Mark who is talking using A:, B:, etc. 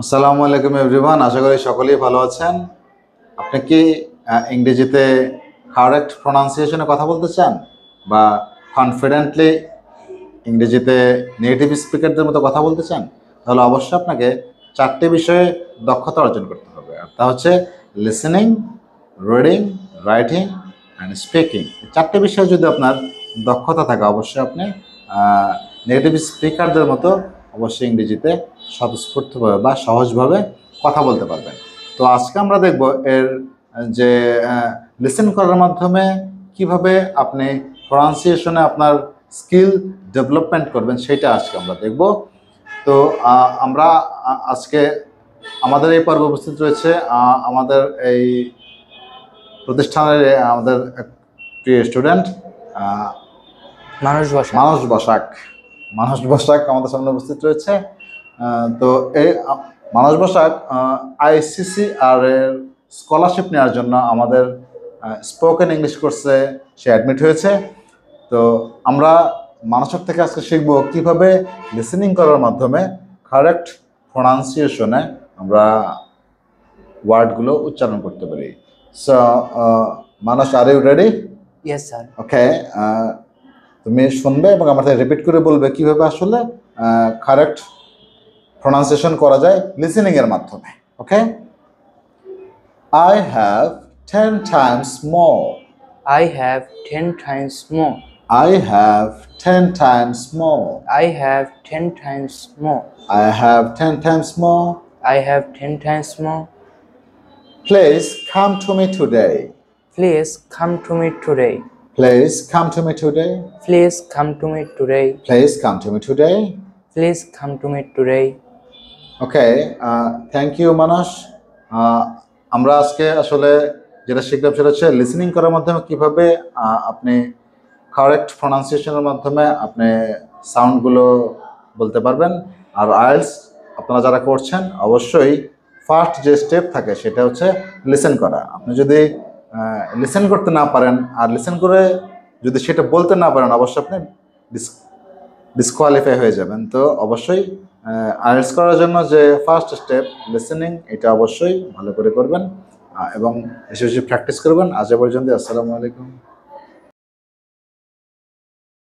A: আসসালামু আলাইকুম এভরিওয়ান, আশা করি সকলেই ভালো আছেন। আপনি কি ইংরেজিতে কারেক্ট প্রনাউন্সিয়েশনে কথা বলতে চান বা কনফিডেন্টলি ইংরেজিতে নেটিভ স্পিকারদের মতো কথা বলতে চান? তাহলে অবশ্যই আপনাকে 4টে বিষয়ে দক্ষতা অর্জন করতে হবে। আর তা হচ্ছে listening, reading, writing and speaking. 4টে বিষয়ে যদি আপনার দক্ষতা থাকে, অবশ্যই আপনি নেটিভ স্পিকারদের মতো অবশ্যই ইংরেজিতে স্বতঃস্ফূর্তভাবে বা সহজভাবে কথা বলতে পারবেন। তো আজকে আমরা দেখব এর যে লিসেন করার মাধ্যমে কিভাবে আপনি প্রনাউন্সিয়েশনে আপনার স্কিল ডেভেলপমেন্ট করবেন, সেটা আজকে আমরা দেখব। তো আমরা আজকে আমাদের এই পর্বে উপস্থিত রয়েছে আমাদের এই প্রতিষ্ঠানের আমাদের প্রিয় স্টুডেন্ট মানস বসাক আমাদের সামনে উপস্থিত রয়েছে। তো এই মানস বসাক ICCR এর স্কলারশিপ নেওয়ার জন্য আমাদের স্পোকেন ইংলিশ কোর্সে সে অ্যাডমিট হয়েছে। তো আমরা মানসক থেকে আজকে শিখব কিভাবে লিসেনিং করার মাধ্যমে কারেক্ট প্রনাউন্সিয়েশনে আমরা ওয়ার্ডগুলো উচ্চারণ করতে পারি। So Manas, are you ready?
B: Yes sir.
A: Okay, তুমি শুনবে এবং আমার সাথে রিপিট করে বলবে কিভাবে আসলে কারেক্ট প্রনাউন্সিয়েশন করা যায় লিসেনিং এর মাধ্যমে। ওকে, I have 10 times more.
B: I have 10 times more.
A: I have 10 times more.
B: I have 10 times more.
A: I have 10 times more.
B: I have 10 times more.
A: Please come to me today.
B: Please come to me today.
A: Please come to me today.
B: Please come to me today.
A: Please come to me today.
B: Please come to me today.
A: Okay, thank you মানস। আমরা আজকে আসলে যেটা শিখলাম সেটা হচ্ছে listening করার মাধ্যমে কিভাবে আপনি কারেক্ট প্রনাউন্সিয়েশনের মাধ্যমে আপনি সাউন্ডগুলো বলতে পারবেন। আর আইএলটিএস আপনারা যারা করছেন, অবশ্যই ফার্স্ট যে স্টেপ থাকে সেটা হচ্ছে লিসেন করা। আপনি যদি লিসেন করতে না পারেন আর লিসেন করে যদি সেটা বলতে না পারেন, অবশ্যই আপনি ডিসকোয়ালিফাই হয়ে যাবেন। তো অবশ্যই আইএলটিএস করার জন্য যে ফার্স্ট স্টেপ লিসেনিং, এটা অবশ্যই ভালো করে করবেন এবং বেশি বেশি প্র্যাকটিস করবেন। আজ পর্যন্ত, আসসালামু আলাইকুম।